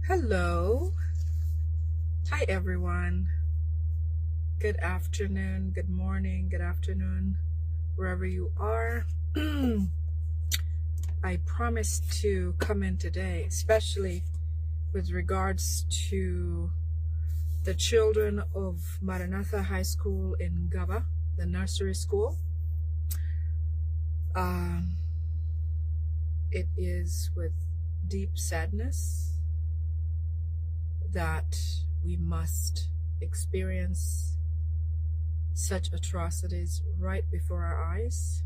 Hello. Hi, everyone. Good afternoon, good morning, good afternoon, wherever you are. I promised to come in today, especially with regards to the children of Maranatha High School in Gaba, the nursery school. It is with deep sadness that we must experience such atrocities right before our eyes.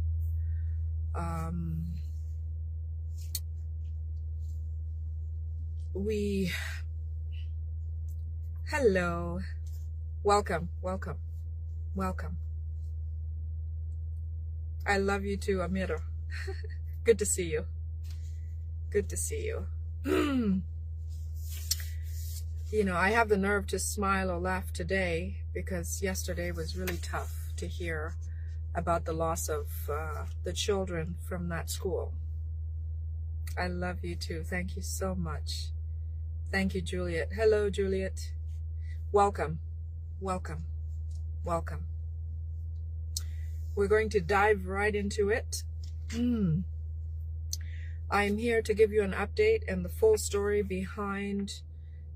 Hello, welcome. I love you too, Amira. Good to see you. You know, I have the nerve to smile or laugh today because yesterday was really tough to hear about the loss of the children from that school. I love you too. Thank you so much. Thank you, Juliet. Hello, Juliet. Welcome. We're going to dive right into it. I'm here to give you an update and the full story behind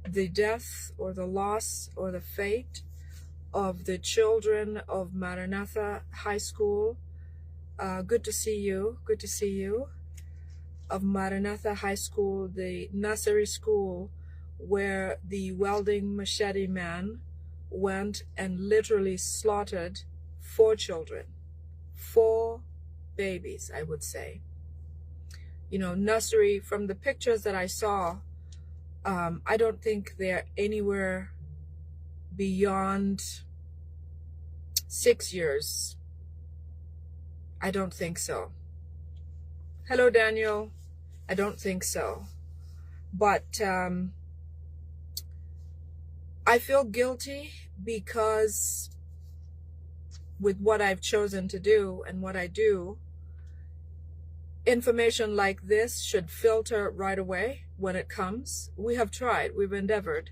the death or the loss or the fate of the children of Maranatha High School. Good to see you. Of Maranatha High School, the nursery school where the welding machete man went and literally slaughtered 4 children. 4 babies, I would say. You know, nursery, from the pictures that I saw, I don't think they're anywhere beyond 6 years. I don't think so. Hello, Daniel. I don't think so. But I feel guilty because with what I've chosen to do and what I do, information like this should filter right away when it comes. We have tried, we've endeavored,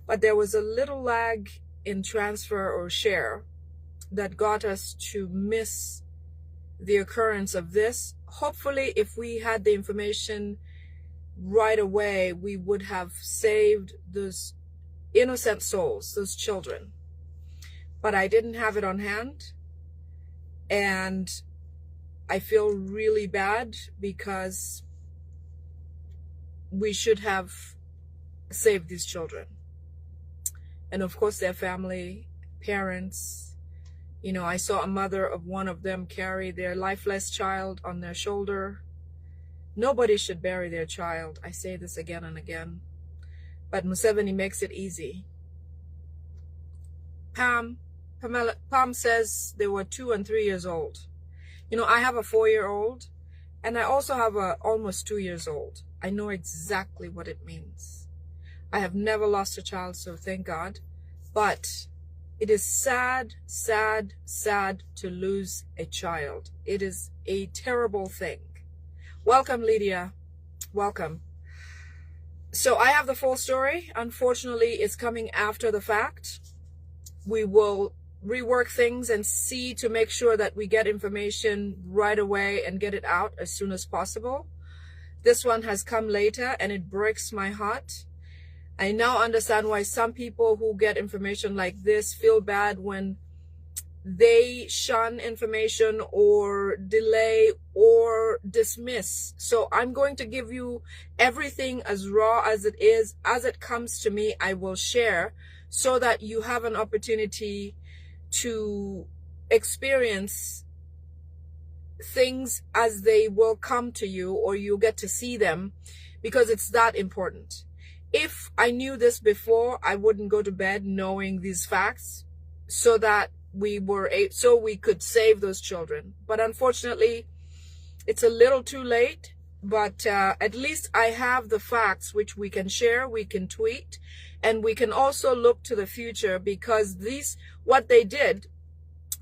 but there was a little lag in transfer or share that got us to miss the occurrence of this. Hopefully, if we had the information right away, we would have saved those innocent souls, those children. But I didn't have it on hand, and I feel really bad because we should have saved these children. And of course, their family, parents. You know, I saw a mother of one of them carry their lifeless child on their shoulder. Nobody should bury their child. I say this again and again. But Museveni makes it easy. Pam says they were 2 and 3 years old. You know, I have a 4-year-old, and I also have a almost 2 years old. I know exactly what it means. I have never lost a child, so thank God. But it is sad to lose a child. It is a terrible thing. Welcome, Lydia. Welcome. So I have the full story. Unfortunately, it's coming after the fact. We will rework things and see to make sure that we get information right away and get it out as soon as possible. This one has come later and it breaks my heart. I now understand why some people who get information like this feel bad when they shun information or delay or dismiss. So I'm going to give you everything as raw as it is. As it comes to me, I will share so that you have an opportunity to experience things as they will come to you, or you get to see them, because it's that important. If I knew this before, I wouldn't go to bed knowing these facts so that we could save those children. But unfortunately, it's a little too late. But at least I have the facts which we can share, we can tweet, and we can also look to the future, because what they did,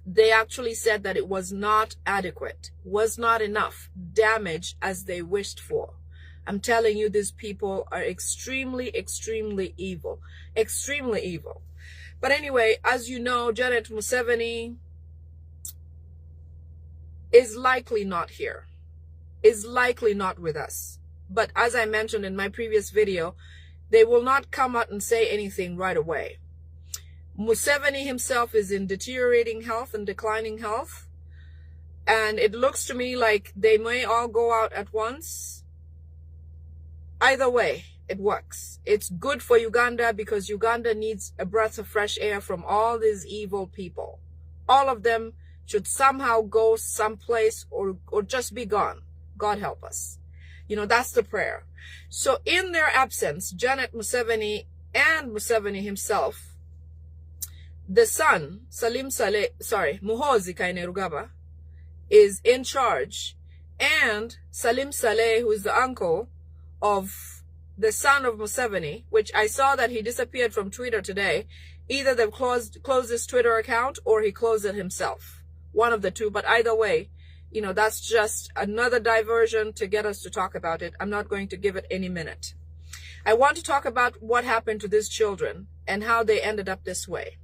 they actually said that it was not adequate, was not enough damage as they wished for. I'm telling you, these people are extremely, extremely evil. Extremely evil. But anyway, as you know, Janet Museveni is likely not here. Is likely not with us. But as I mentioned in my previous video, they will not come out and say anything right away. Museveni himself is in deteriorating health and declining health. And it looks to me like they may all go out at once. Either way, it works. It's good for Uganda because Uganda needs a breath of fresh air from all these evil people. All of them should somehow go someplace or just be gone. God help us. You know, that's the prayer. So in their absence, Janet Museveni and Museveni himself, the son, Muhoozi Kainerugaba, is in charge. And Salim Saleh, who is the uncle of the son of Museveni, which I saw that he disappeared from Twitter today. Either they've closed his Twitter account or he closed it himself. One of the two, but either way, you know, that's just another diversion to get us to talk about it. I'm not going to give it any minute. I want to talk about what happened to these children and how they ended up this way.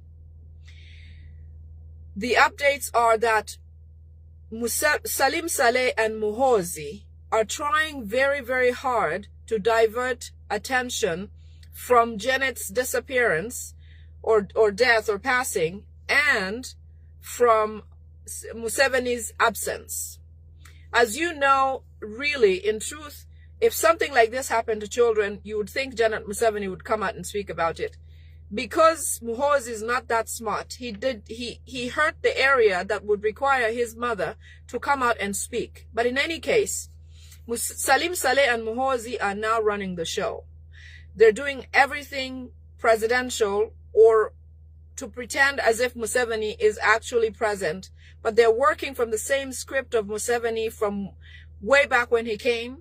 The updates are that Salim Saleh and Muhoozi are trying very, very hard to divert attention from Janet's disappearance or death or passing and from Museveni's absence. As you know, really, in truth, if something like this happened to children, you would think Janet Museveni would come out and speak about it. Because Muhoozi is not that smart, he hurt the area that would require his mother to come out and speak. But in any case, Salim Saleh and Muhoozi are now running the show. They're doing everything presidential or to pretend as if Museveni is actually present, but they're working from the same script of Museveni from way back when he came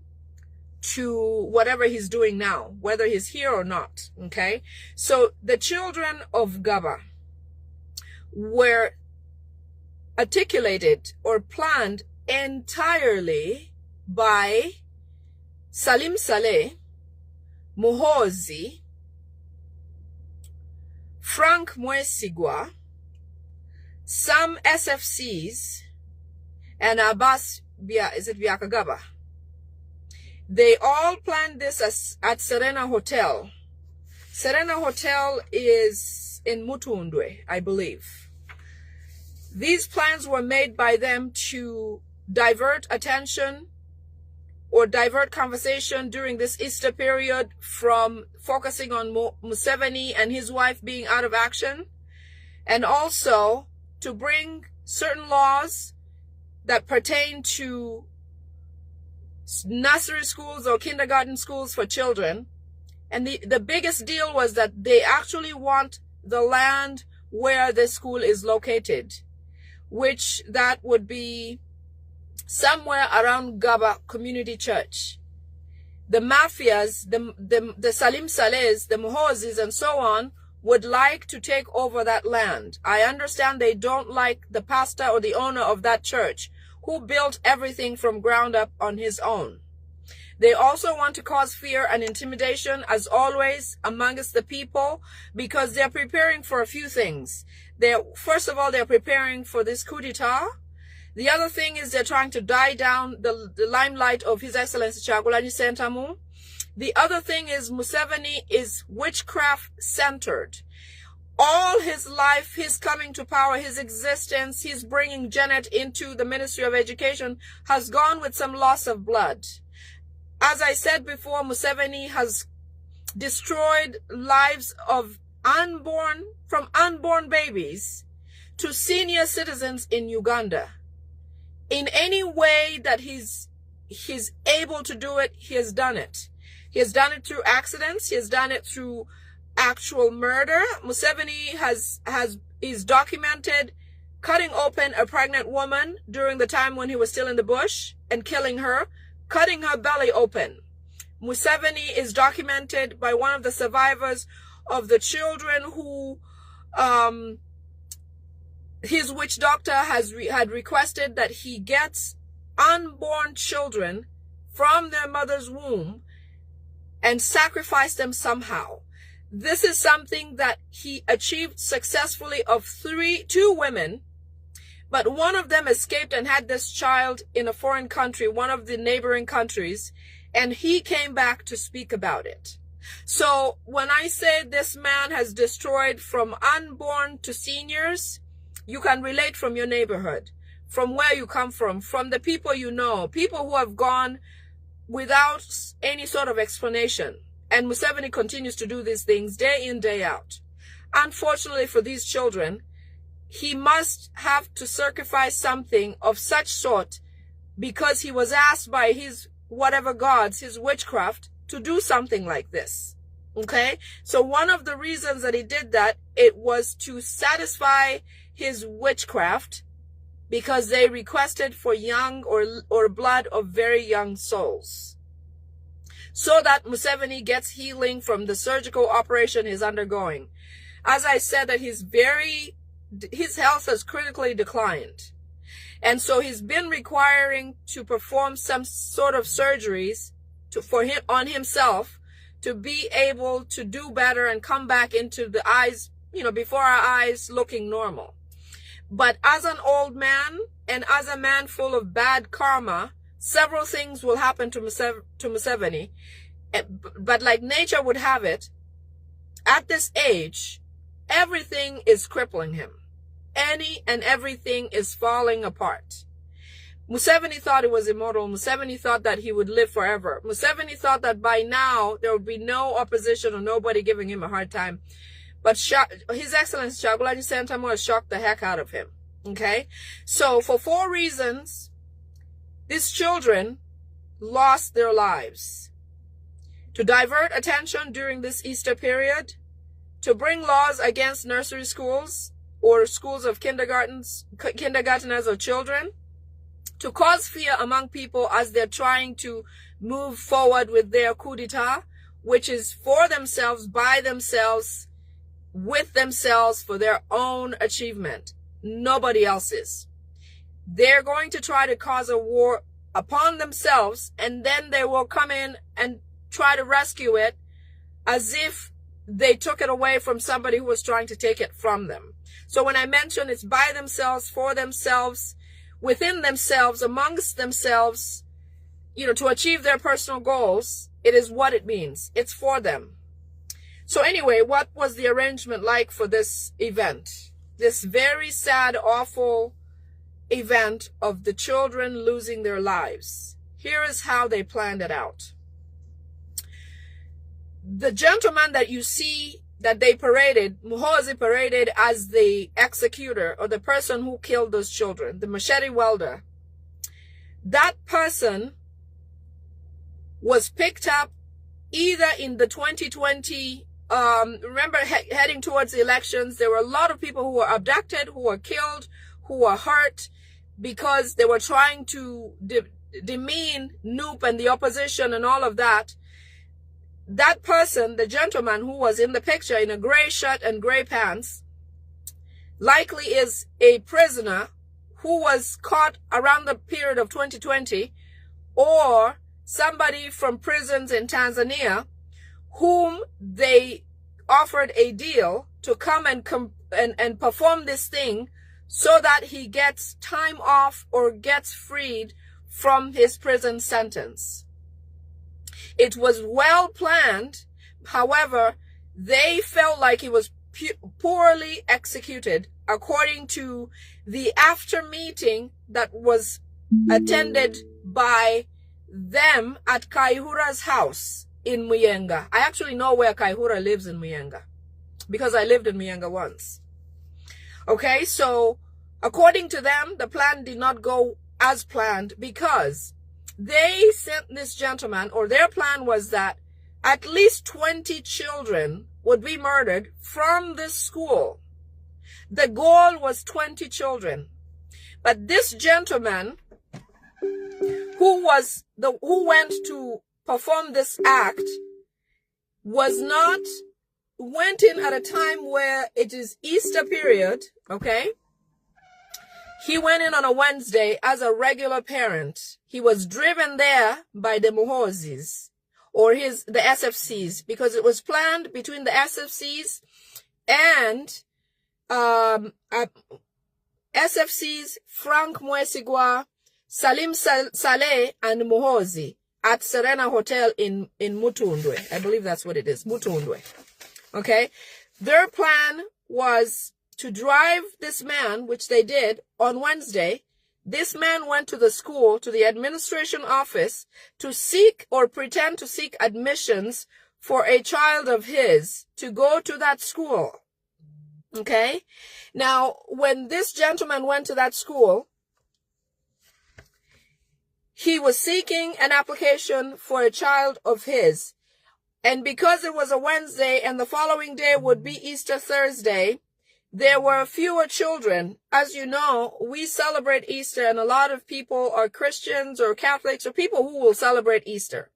to whatever he's doing now, whether he's here or not, okay? So the children of Gaba were articulated or planned entirely by Salim Saleh, Muhoozi, Frank Mwesigwa, some SFCs, and Abbas Biakagaba. They all planned this at Serena Hotel. Serena Hotel is in Mutundwe, I believe. These plans were made by them to divert attention or divert conversation during this Easter period from focusing on Museveni and his wife being out of action, and also to bring certain laws that pertain to nursery schools or kindergarten schools for children. And the biggest deal was that they actually want the land where the school is located, which that would be somewhere around Gaba Community Church. The mafias, the Salim Salehs, the Muhoozis, and so on would like to take over that land. I understand they don't like the pastor or the owner of that church, who built everything from ground up on his own. They also want to cause fear and intimidation, as always, amongst the people, because they're preparing for a few things. First of all, they're preparing for this coup d'etat. The other thing is they're trying to die down the limelight of His Excellency Kyagulanyi Ssentamu. The other thing is Museveni is witchcraft-centered. All his life, his coming to power, his existence, his bringing Janet into the Ministry of Education has gone with some loss of blood. As I said before, Museveni has destroyed lives of from unborn babies to senior citizens in Uganda. In any way that he's able to do it, he has done it. He has done it through accidents. He has done it through actual murder. Museveni is documented cutting open a pregnant woman during the time when he was still in the bush and killing her, cutting her belly open. Museveni is documented by one of the survivors of the children who his witch doctor had requested that he gets unborn children from their mother's womb and sacrifice them somehow. This is something that he achieved successfully of two women, but one of them escaped and had this child in a foreign country, one of the neighboring countries, and he came back to speak about it. So when I say this man has destroyed from unborn to seniors, you can relate from your neighborhood, from where you come from the people you know, people who have gone without any sort of explanation. And Museveni continues to do these things day in, day out. Unfortunately for these children, he must have to sacrifice something of such sort because he was asked by his whatever gods, his witchcraft, to do something like this. Okay? So one of the reasons that he did that, it was to satisfy his witchcraft because they requested for young or blood of very young souls, so that Museveni gets healing from the surgical operation he's undergoing. As I said, that his health has critically declined. And so he's been requiring to perform some sort of surgeries on himself to be able to do better and come back into the eyes, before our eyes looking normal. But as an old man and as a man full of bad karma, several things will happen to Museveni. But like nature would have it, at this age, everything is crippling him. Any and everything is falling apart. Museveni thought he was immortal. Museveni thought that he would live forever. Museveni thought that by now there would be no opposition or nobody giving him a hard time. But His Excellency Kyagulanyi Ssentamu shocked the heck out of him. Okay? So for 4 reasons, these children lost their lives. To divert attention during this Easter period, to bring laws against nursery schools or schools of kindergarteners or children, to cause fear among people as they're trying to move forward with their coup d'etat, which is for themselves, by themselves, with themselves, for their own achievement. Nobody else's. They're going to try to cause a war upon themselves, and then they will come in and try to rescue it as if they took it away from somebody who was trying to take it from them. So when I mention it's by themselves, for themselves, within themselves, amongst themselves, to achieve their personal goals, it is what it means. It's for them. So anyway, what was the arrangement like for this event? This very sad, awful event of the children losing their lives. Here is how they planned it out. The gentleman that you see that they paraded, Muhoozi paraded as the executor or the person who killed those children, the machete welder. That person was picked up either in the 2020, remember heading towards the elections, there were a lot of people who were abducted, who were killed, who were hurt because they were trying to demean Noop and the opposition and all of that. That person, the gentleman who was in the picture in a gray shirt and gray pants, likely is a prisoner who was caught around the period of 2020, or somebody from prisons in Tanzania whom they offered a deal to come and perform this thing so that he gets time off or gets freed from his prison sentence. It was well planned. However, they felt like it was poorly executed according to the after meeting that was attended by them at Kaihura's house in Muyenga. I actually know where Kaihura lives in Muyenga because I lived in Muyenga once. Okay, so according to them, the plan did not go as planned because they sent this gentleman, or their plan was that at least 20 children would be murdered from this school. The goal was 20 children. But this gentleman who went to perform this act went in at a time where it is Easter period, okay? He went in on a Wednesday as a regular parent. He was driven there by the Muhoozis or the SFCs, because it was planned between the SFCs and SFCs Frank Mwesigwa, Salim Saleh, and Muhozi at Serena Hotel in Mutundwe. I believe that's what it is, Mutundwe. Okay? Their plan was to drive this man, which they did on Wednesday. This man went to the school, to the administration office, to seek or pretend to seek admissions for a child of his to go to that school. Okay? Now, when this gentleman went to that school, he was seeking an application for a child of his. And because it was a Wednesday and the following day would be Easter Thursday, there were fewer children. As you know, we celebrate Easter, and a lot of people are Christians or Catholics or people who will celebrate Easter.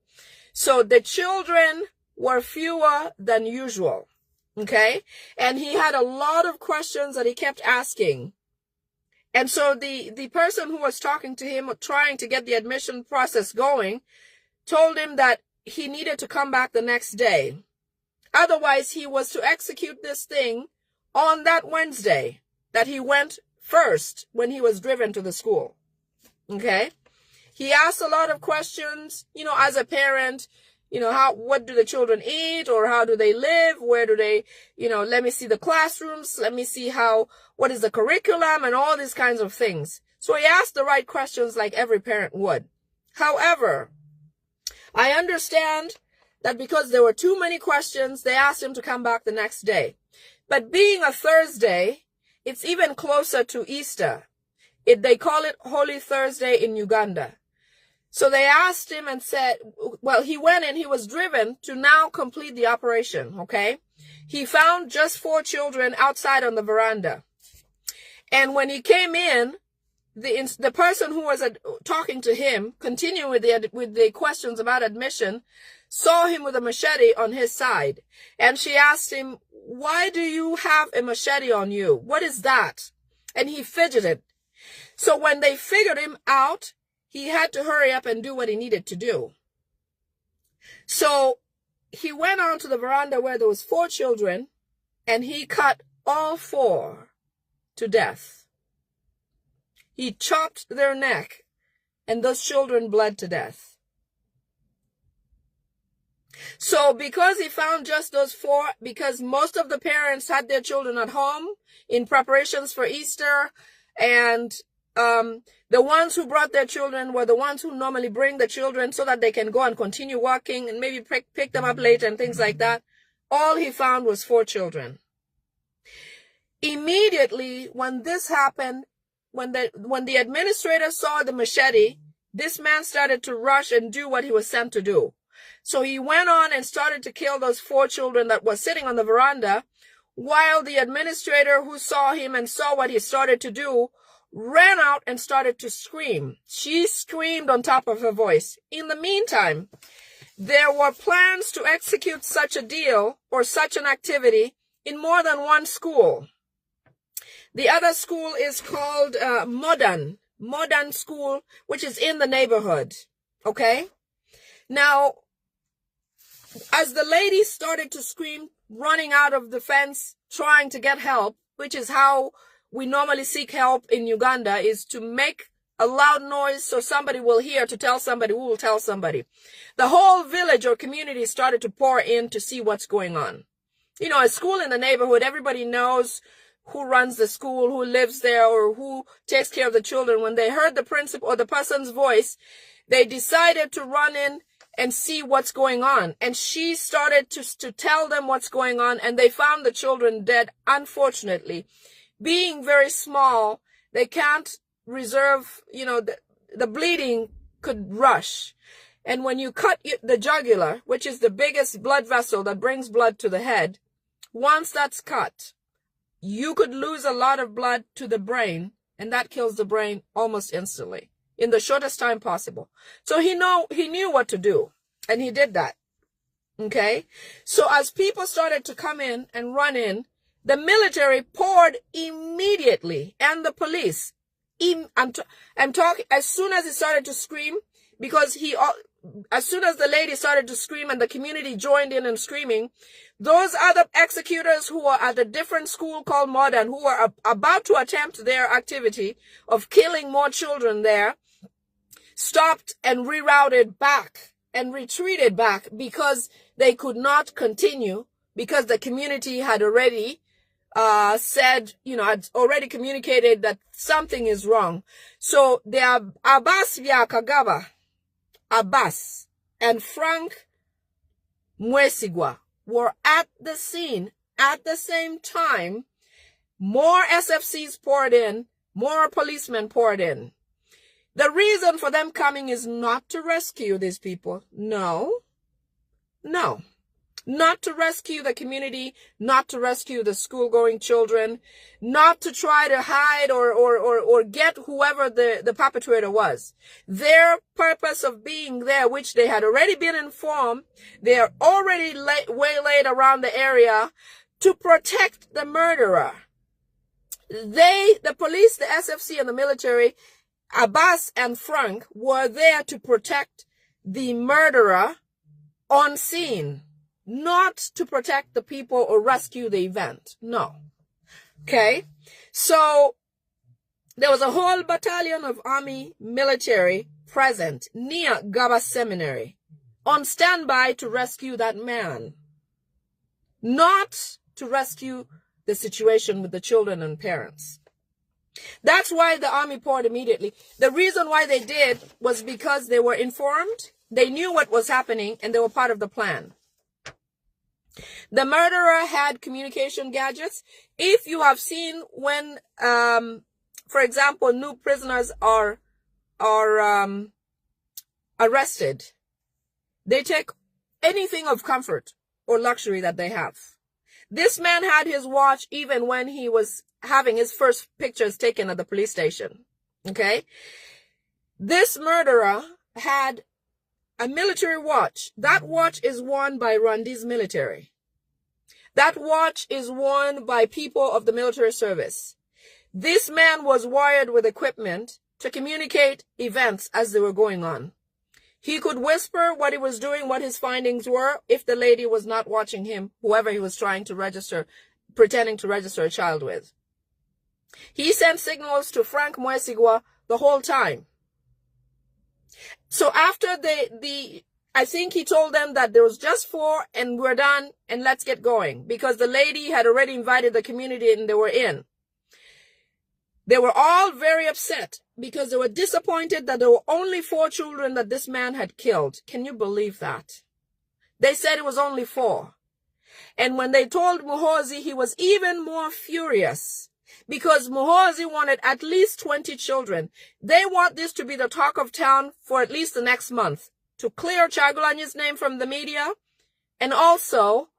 So the children were fewer than usual. Okay? And he had a lot of questions that he kept asking. And so the person who was talking to him, trying to get the admission process going, told him that he needed to come back the next day. Otherwise, he was to execute this thing on that Wednesday that he went first when he was driven to the school. Okay? He asked a lot of questions, as a parent, what do the children eat, or how do they live? Where do they, let me see the classrooms. Let me see what is the curriculum and all these kinds of things. So he asked the right questions like every parent would. However, I understand that because there were too many questions, they asked him to come back the next day. But being a Thursday, it's even closer to Easter. They call it Holy Thursday in Uganda. So they asked him and said, well, he went and he was driven to now complete the operation, okay? He found just 4 children outside on the veranda. And when he came in, the person who was talking to him, continuing with the questions about admission, saw him with a machete on his side. And she asked him, why do you have a machete on you? What is that? And he fidgeted. So when they figured him out, he had to hurry up and do what he needed to do. So he went on to the veranda where there was 4 children, and he cut all 4 to death. He chopped their neck, and those children bled to death. So because he found just those 4, because most of the parents had their children at home in preparations for Easter, and the ones who brought their children were the ones who normally bring the children so that they can go and continue walking and maybe pick them up later and things like that. All he found was 4 children. Immediately when this happened, when the administrator saw the machete, this man started to rush and do what he was sent to do. So he went on and started to kill those 4 children that were sitting on the veranda, while the administrator who saw him and saw what he started to do ran out and started to scream. She screamed on top of her voice. In the meantime, there were plans to execute such a deal or such an activity in more than one school. The other school is called Modern School, which is in the neighborhood. Okay? Now, as the lady started to scream, running out of the fence, trying to get help, which is how we normally seek help in Uganda, is to make a loud noise so somebody will hear, to tell somebody who will tell somebody. The whole village or community started to pour in to see what's going on. A school in the neighborhood, everybody knows who runs the school, who lives there, or who takes care of the children. When they heard the principal or the person's voice, they decided to run in and see what's going on. And she started to tell them what's going on, and they found the children dead, unfortunately. Being very small, they can't reserve, the bleeding could rush. And when you cut the jugular, which is the biggest blood vessel that brings blood to the head, once that's cut, you could lose a lot of blood to the brain, and that kills the brain almost instantly, in the shortest time possible. So he knew what to do, and he did that. Okay? So as people started to come in and run in, the military poured immediately, and the police. I'm talking as soon as he started to scream, because as soon as the lady started to scream and the community joined in and screaming, those other executors who were at a different school called Modern, who were about to attempt their activity of killing more children there, stopped and rerouted back and retreated back because they could not continue, because the community had already said, had already communicated that something is wrong. So the Abbas Vyakagaba, Abbas and Frank Mwesigwa were at the scene at the same time. More SFCs poured in, more policemen poured in. The reason for them coming is not to rescue these people. No. Not to rescue the community, not to rescue the school-going children, not to try to hide or get whoever the perpetrator was. Their purpose of being there, which they had already been informed, they are already waylaid around the area to protect the murderer. The police, the SFC and the military, Abbas and Frank, were there to protect the murderer on scene. Not to protect the people or rescue the event. No. Okay. So there was a whole battalion of army military present near Gaba Seminary on standby to rescue that man. Not to rescue the situation with the children and parents. That's why the army poured immediately. The reason why they did was because they were informed, they knew what was happening, and they were part of the plan. The murderer had communication gadgets. If you have seen when, for example, new prisoners are arrested, they take anything of comfort or luxury that they have. This man had his watch even when he was having his first pictures taken at the police station. Okay? This murderer had a military watch. That watch is worn by Rwanda's military. That watch is worn by people of the military service. This man was wired with equipment to communicate events as they were going on. He could whisper what he was doing, what his findings were, if the lady was not watching him, whoever he was trying to register, pretending to register a child with. He sent signals to Frank Mwesigwa the whole time. So after I think he told them that there was just 4 and we're done and let's get going, because the lady had already invited the community and they were in. They were all very upset because they were disappointed that there were only 4 children that this man had killed. Can you believe that? They said it was only 4. And when they told Muhoozi, he was even more furious because Muhoozi wanted at least 20 children. They want this to be the talk of town for at least the next month, to clear Chagulanyi's name from the media, and also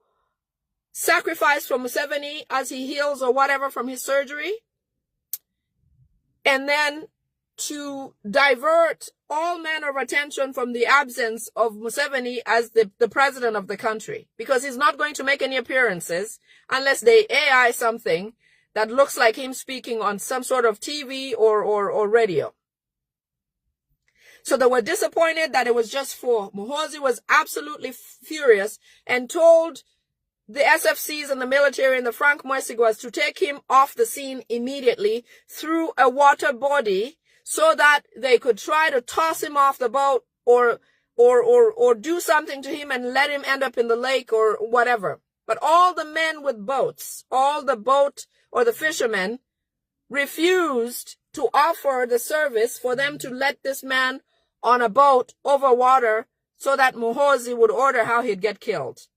sacrifice for Museveni as he heals or whatever from his surgery, and then to divert all manner of attention from the absence of Museveni as the president of the country, because he's not going to make any appearances unless they AI something that looks like him speaking on some sort of TV or radio. So they were disappointed that it was just 4. Muhoozi was absolutely furious and told the SFCs and the military and the Frank Mwesigwas to take him off the scene immediately through a water body so that they could try to toss him off the boat or do something to him and let him end up in the lake or whatever. But all the men with boats, all the boat or the fishermen refused to offer the service for them to let this man on a boat over water so that Muhoozi would order how he'd get killed.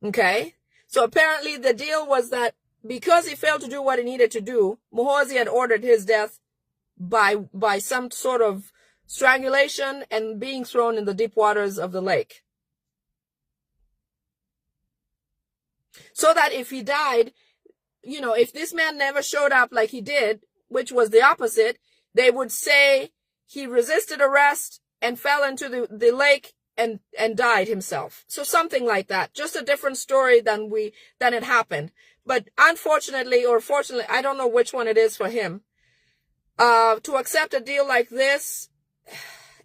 Okay? So apparently the deal was that because he failed to do what he needed to do, Muhoozi had ordered his death by some sort of strangulation and being thrown in the deep waters of the lake. So that if he died, if this man never showed up like he did, which was the opposite, they would say he resisted arrest and fell into the lake and died himself. So something like that. Just a different story than it happened. But unfortunately or fortunately, I don't know which one it is for him, to accept a deal like this,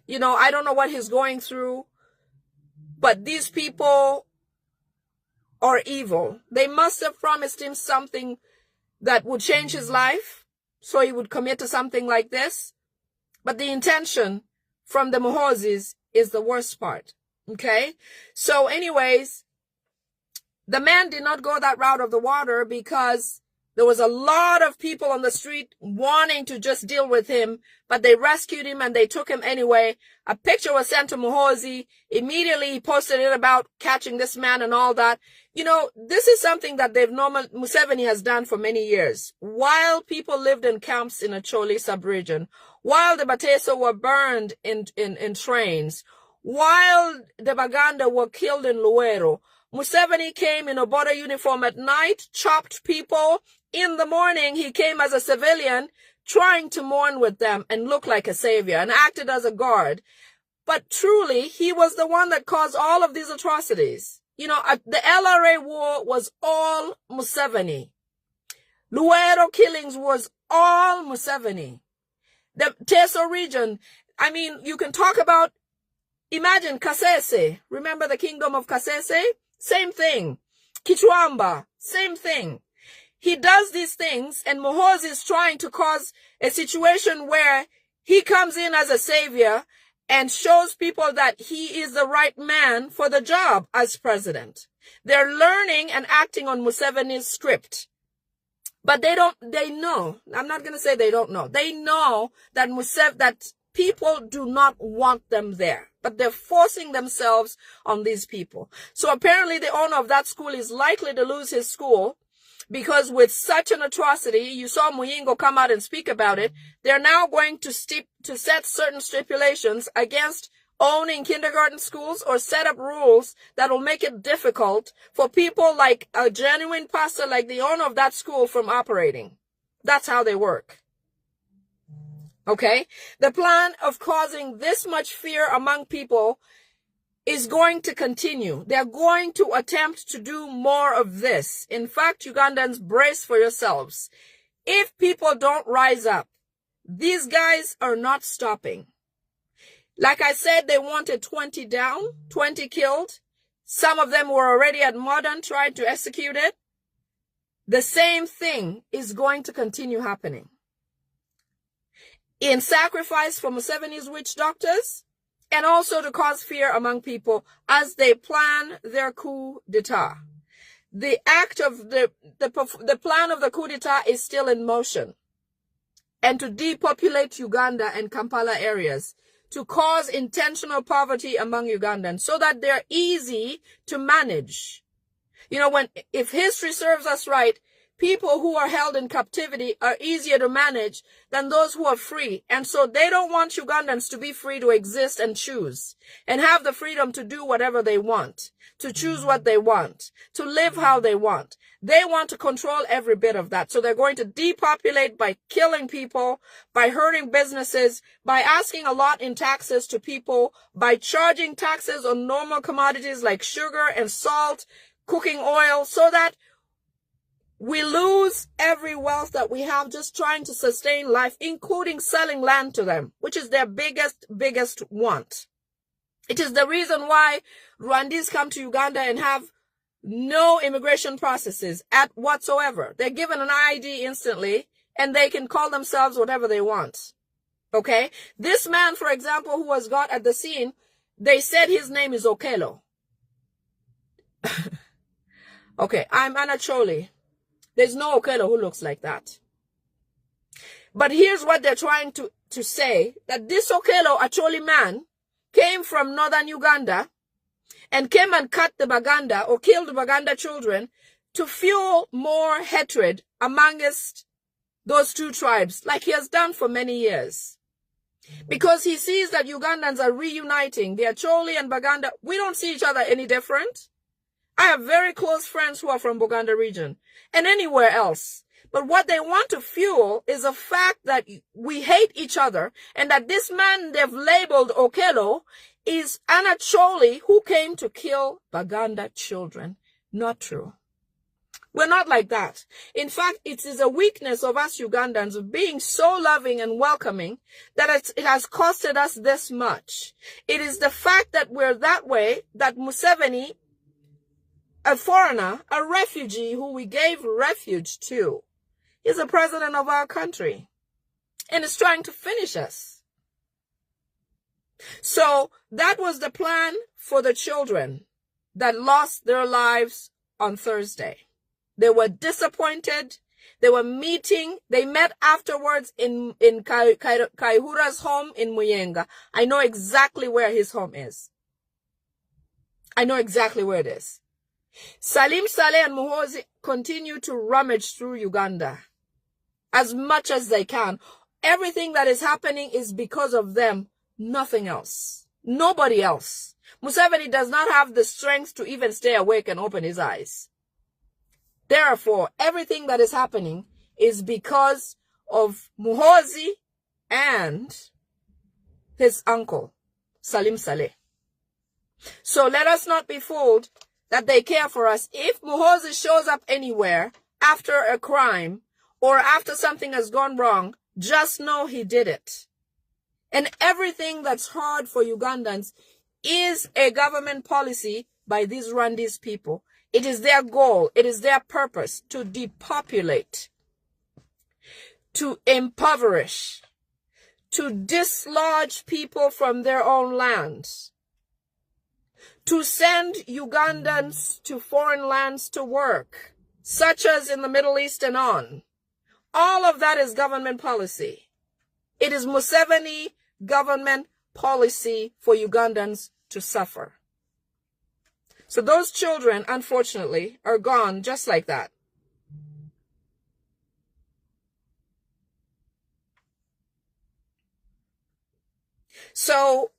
You know, I don't know what he's going through, but these people are evil. They must have promised him something that would change his life, so he would commit to something like this. But the intention from the Muhozis is the worst part. Okay? So anyways, the man did not go that route of the water because there was a lot of people on the street wanting to just deal with him, but they rescued him and they took him anyway. A picture was sent to Muhoozi. Immediately he posted it about catching this man and all that. You know, this is something that Museveni has done for many years. While people lived in camps in Acholi sub-region, while the Bateso were burned in trains, while the Baganda were killed in Luero, Museveni came in a border uniform at night, chopped people. In the morning, he came as a civilian, trying to mourn with them and look like a savior and acted as a guard. But truly, he was the one that caused all of these atrocities. You know, the LRA war was all Museveni. Luero killings was all Museveni. The Teso region, I mean, you can talk about, imagine Kasese. Remember the kingdom of Kasese? Same thing. Kichwamba, same thing. He does these things, and Muhoozi is trying to cause a situation where he comes in as a savior and shows people that he is the right man for the job as president. They're learning and acting on Museveni's script. But they know, I'm not going to say they don't know. They know that that people do not want them there, but they're forcing themselves on these people. So apparently the owner of that school is likely to lose his school, because with such an atrocity, you saw Muyingo come out and speak about it, they're now going to set certain stipulations against owning kindergarten schools or set up rules that will make it difficult for people like a genuine pastor like the owner of that school from operating. That's how they work. Okay? The plan of causing this much fear among people is going to continue. They're going to attempt to do more of this. In fact, Ugandans, brace for yourselves. If people don't rise up, these guys are not stopping. Like I said, they wanted 20 down, 20 killed. Some of them were already at Modern trying to execute it. The same thing is going to continue happening. In sacrifice for Museveni's witch doctors, and also to cause fear among people as they plan their coup d'etat. The act of the plan of the coup d'etat is still in motion. And to depopulate Uganda and Kampala areas, to cause intentional poverty among Ugandans so that they're easy to manage. You know, if history serves us right, people who are held in captivity are easier to manage than those who are free. And so they don't want Ugandans to be free to exist and choose and have the freedom to do whatever they want, to choose what they want, to live how they want. They want to control every bit of that. So they're going to depopulate by killing people, by hurting businesses, by asking a lot in taxes to people, by charging taxes on normal commodities like sugar and salt, cooking oil, so that we lose every wealth that we have just trying to sustain life, including selling land to them, which is their biggest want. It is the reason why Rwandese come to Uganda and have no immigration processes at whatsoever. They're given an ID instantly, and they can call themselves whatever they want. Okay? This man, for example, who was got at the scene, they said his name is Okello. Okay, I'm Anacholi. There's no Okello who looks like that. But here's what they're trying to say, that this Okello Acholi man came from northern Uganda and came and cut the Baganda or killed the Baganda children to fuel more hatred amongst those two tribes, like he has done for many years. Because he sees that Ugandans are reuniting. The Acholi and Baganda, we don't see each other any different. I have very close friends who are from Buganda region and anywhere else. But what they want to fuel is the fact that we hate each other and that this man they've labeled Okello is Anacholi who came to kill Baganda children. Not true. We're not like that. In fact, it is a weakness of us Ugandans of being so loving and welcoming that it has costed us this much. It is the fact that we're that way that Museveni, a foreigner, a refugee who we gave refuge to, is the president of our country and is trying to finish us. So that was the plan for the children that lost their lives on Thursday. They were disappointed. They were meeting. They met afterwards in Kaihura's home in Muyenga. I know exactly where his home is. I know exactly where it is. Salim Saleh and Muhoozi continue to rummage through Uganda as much as they can. Everything that is happening is because of them, nothing else. Nobody else. Museveni does not have the strength to even stay awake and open his eyes. Therefore, everything that is happening is because of Muhoozi and his uncle, Salim Saleh. So let us not be fooled that they care for us. If Muhoozi shows up anywhere after a crime or after something has gone wrong, just know he did it. And everything that's hard for Ugandans is a government policy by these Rwandese people. It is their goal, it is their purpose to depopulate, to impoverish, to dislodge people from their own lands, to send Ugandans to foreign lands to work, such as in the Middle East and on. All of that is government policy. It is Museveni government policy for Ugandans to suffer. So those children, unfortunately, are gone just like that. So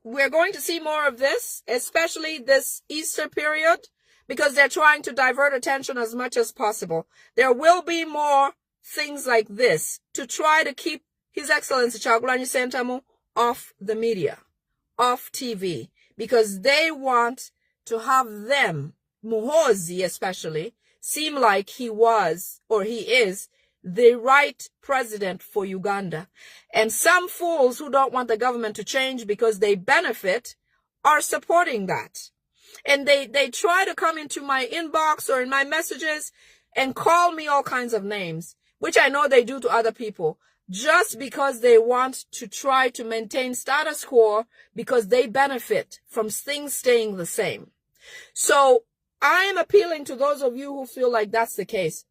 we're going to see more of this, especially this Easter period, because they're trying to divert attention as much as possible. There will be more things like this to try to keep His Excellency Kyagulanyi Ssentamu off the media, off TV, because they want to have them, Muhoozi especially, seem like he was or he is the right president for Uganda. And some fools who don't want the government to change because they benefit are supporting that. And they try to come into my inbox or in my messages and call me all kinds of names, which I know they do to other people, just because they want to try to maintain status quo because they benefit from things staying the same. So I am appealing to those of you who feel like that's the case.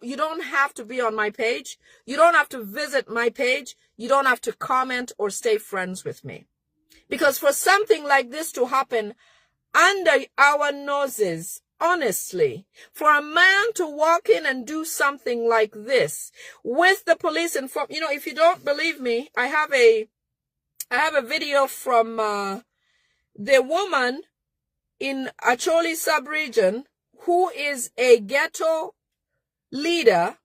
You don't have to be on my page. You don't have to visit my page. You don't have to comment or stay friends with me. Because for something like this to happen under our noses, honestly, for a man to walk in and do something like this with the police informed, if you don't believe me, I have a video from the woman in Acholi sub-region who is a ghetto leader.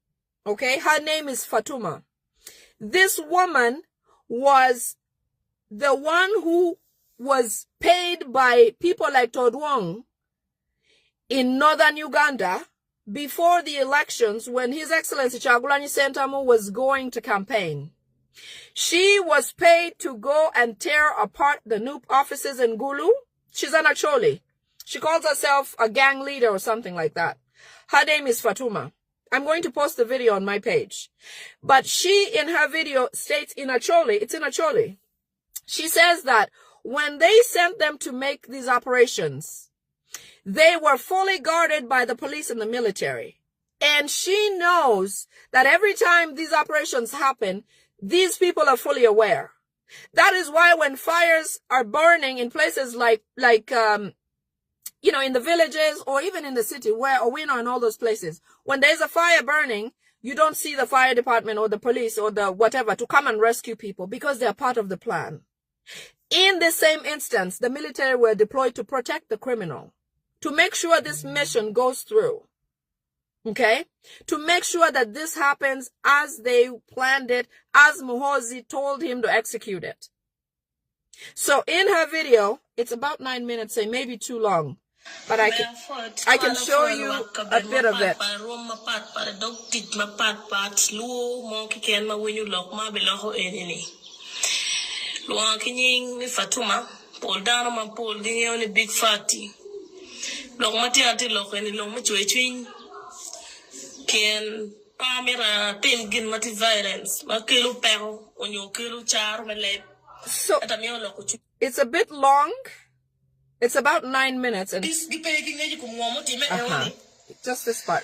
Okay, her name is Fatuma. This woman was the one who was paid by people like Todwong in northern Uganda before the elections when His Excellency Kyagulanyi Ssentamu was going to campaign. She was paid to go and tear apart the NUP offices in Gulu. She's an Acholi. She calls herself a gang leader or something like that. Her name is Fatuma. I'm going to post the video on my page. But she, in her video, states in Acholi, it's in Acholi. She says that when they sent them to make these operations, they were fully guarded by the police and the military. And she knows that every time these operations happen, these people are fully aware. That is why when fires are burning in places like in the villages or even in the city where Owino and all those places, when there's a fire burning, you don't see the fire department or the police or the whatever to come and rescue people because they're part of the plan. In the same instance, the military were deployed to protect the criminal, to make sure this mission goes through. Okay? To make sure that this happens as they planned it, as Muhoozi told him to execute it. So in her video, it's about 9 minutes, say maybe too long. But I can show you a bit of it. Paul down my Paul, the only big fatty. Long Matiati lock any long much can Pamira Tim Gin Mati violence, Makilu Perro, on your kilo char, my leg. So it's a bit long. It's about 9 minutes and just this part.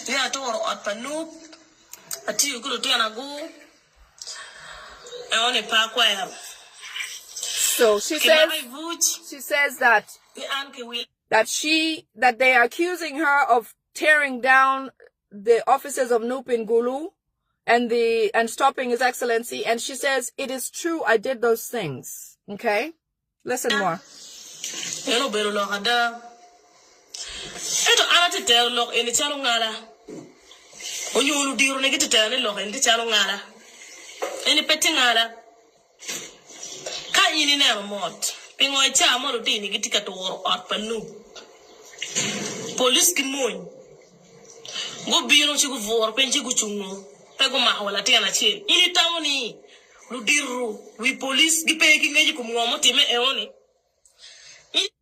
Yeah, to at Panu, a tea good to go. So she says that they are accusing her of tearing down the offices of Nup in Gulu and stopping His Excellency, and she says it is true, I did those things. Okay, listen more. Any petting ala can't you never mod? Being my charm or dini get to war at Panu. Police can moon. Go be no chiku for Penchikuchungo, Pegoma or Latiana chill. In towny, Ludiru, we police giping Majicum eoni.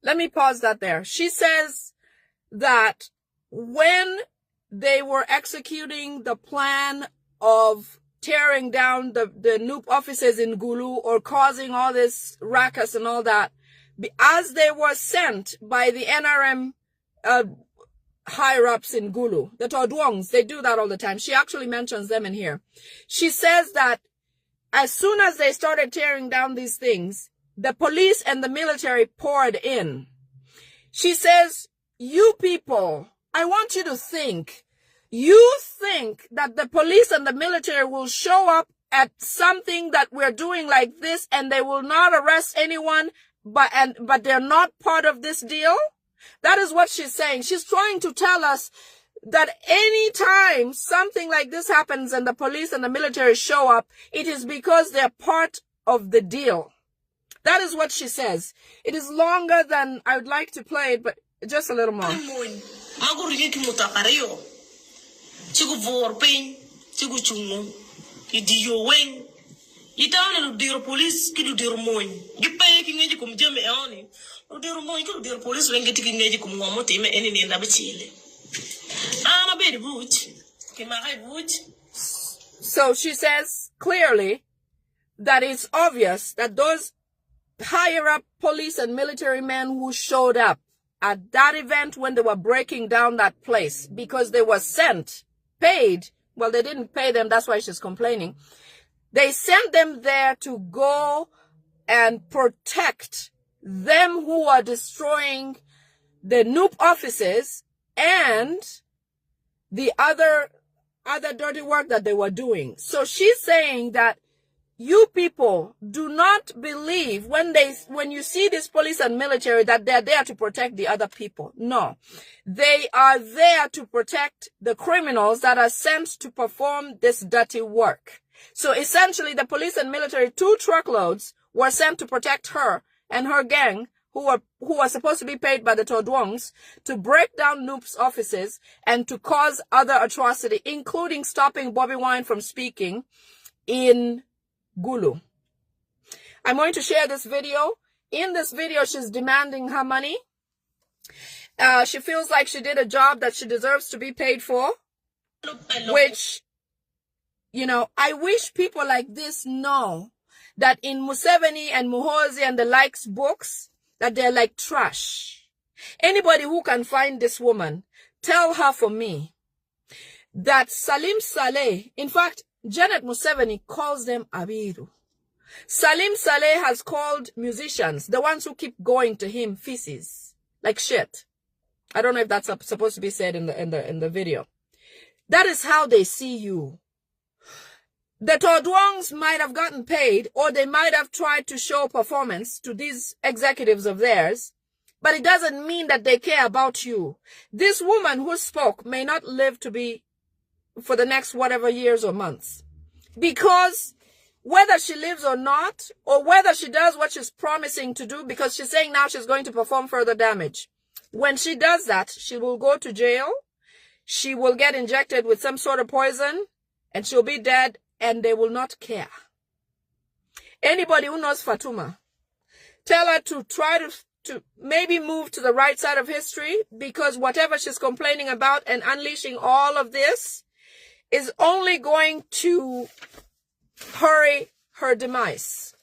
Let me pause that there. She says that when they were executing the plan of tearing down the Nup offices in Gulu or causing all this ruckus and all that, as they were sent by the NRM higher-ups in Gulu, the Todwongs, they do that all the time. She actually mentions them in here. She says that as soon as they started tearing down these things, the police and the military poured in. She says, you people, I want you to think. You think that the police and the military will show up at something that we're doing like this and they will not arrest anyone, but they're not part of this deal? That is what she's saying. She's trying to tell us that any time something like this happens and the police and the military show up, it is because they're part of the deal. That is what she says. It is longer than I would like to play it, but just a little more. Chiku vor pain, chiku chungo, idio wing. Itana do police, kidu dear moin. You pay king cum jump eoni. No dear moin, you dear police when getting cum momotim any in Chile. Anna bed booch, so she says clearly that it's obvious that those higher up police and military men who showed up at that event when they were breaking down that place because they were sent, paid, well, they didn't pay them, that's why she's complaining. They sent them there to go and protect them who are destroying the Nup offices and the other dirty work that they were doing. So she's saying that you people do not believe when you see this police and military that they're there to protect the other people. No, they are there to protect the criminals that are sent to perform this dirty work. So essentially the police and military, 2 truckloads were sent to protect her and her gang who are supposed to be paid by the Todwongs to break down Nup's offices and to cause other atrocity, including stopping Bobby Wine from speaking in Gulu. I'm going to share this video. In this video, she's demanding her money. She feels like she did a job that she deserves to be paid for, which, you know, I wish people like this know that in Museveni and Muhoozi and the likes books, that they're like trash. Anybody who can find this woman, tell her for me that Salim Saleh, in fact, Janet Museveni calls them Abiru. Salim Saleh has called musicians, the ones who keep going to him, feces, like shit. I don't know if that's supposed to be said in the video. That is how they see you. The Todwongs might have gotten paid, or they might have tried to show performance to these executives of theirs, but it doesn't mean that they care about you. This woman who spoke may not live to be for the next whatever years or months, because whether she lives or not, or whether she does what she's promising to do, because she's saying now she's going to perform further damage. When she does that, she will go to jail. She will get injected with some sort of poison, and she'll be dead, and they will not care. Anybody who knows Fatuma, tell her to try to maybe move to the right side of history, because whatever she's complaining about and unleashing all of this is only going to hurry her demise,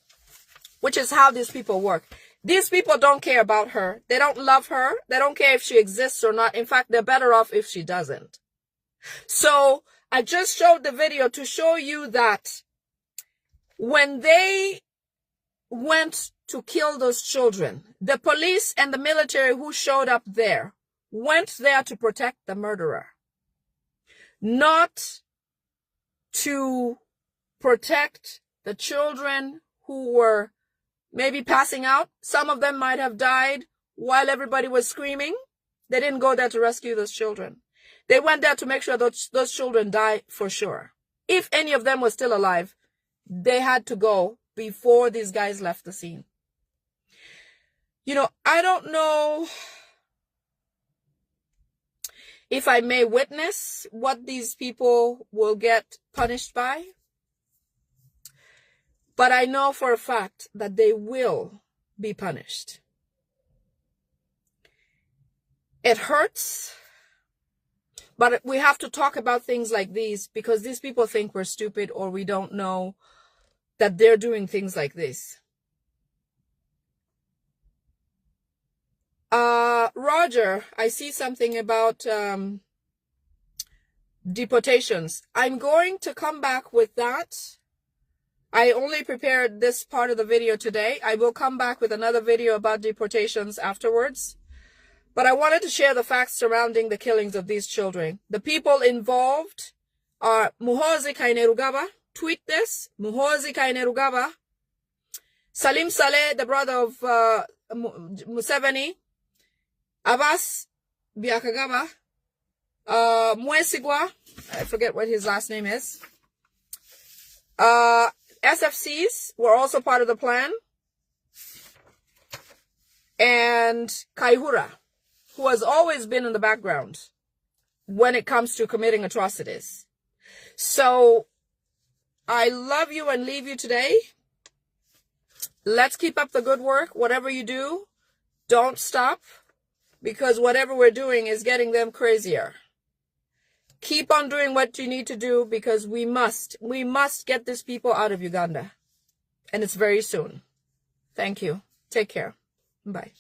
which is how these people work. These people don't care about her. They don't love her. They don't care if she exists or not. In fact, they're better off if she doesn't. So I just showed the video to show you that when they went to kill those children, the police and the military who showed up there went there to protect the murderer, not to protect the children who were maybe passing out. Some of them might have died while everybody was screaming. They didn't go there to rescue those children. They went there to make sure those children die for sure. If any of them were still alive, they had to go before these guys left the scene. You know, I don't know if I may witness what these people will get punished by, but I know for a fact that they will be punished. It hurts, but we have to talk about things like these because these people think we're stupid or we don't know that they're doing things like this. Roger, I see something about deportations. I'm going to come back with that. I only prepared this part of the video today. I will come back with another video about deportations afterwards. But I wanted to share the facts surrounding the killings of these children. The people involved are Muhoozi Kainerugaba. Tweet this. Muhoozi Kainerugaba. Salim Saleh, the brother of Museveni. Abbas Byakagaba. Mwesigwa. I forget what his last name is. SFCs were also part of the plan. And Kaihura, who has always been in the background when it comes to committing atrocities. So I love you and leave you today. Let's keep up the good work. Whatever you do, don't stop, because whatever we're doing is getting them crazier. Keep on doing what you need to do, because we must get these people out of Uganda. And it's very soon. Thank you. Take care. Bye.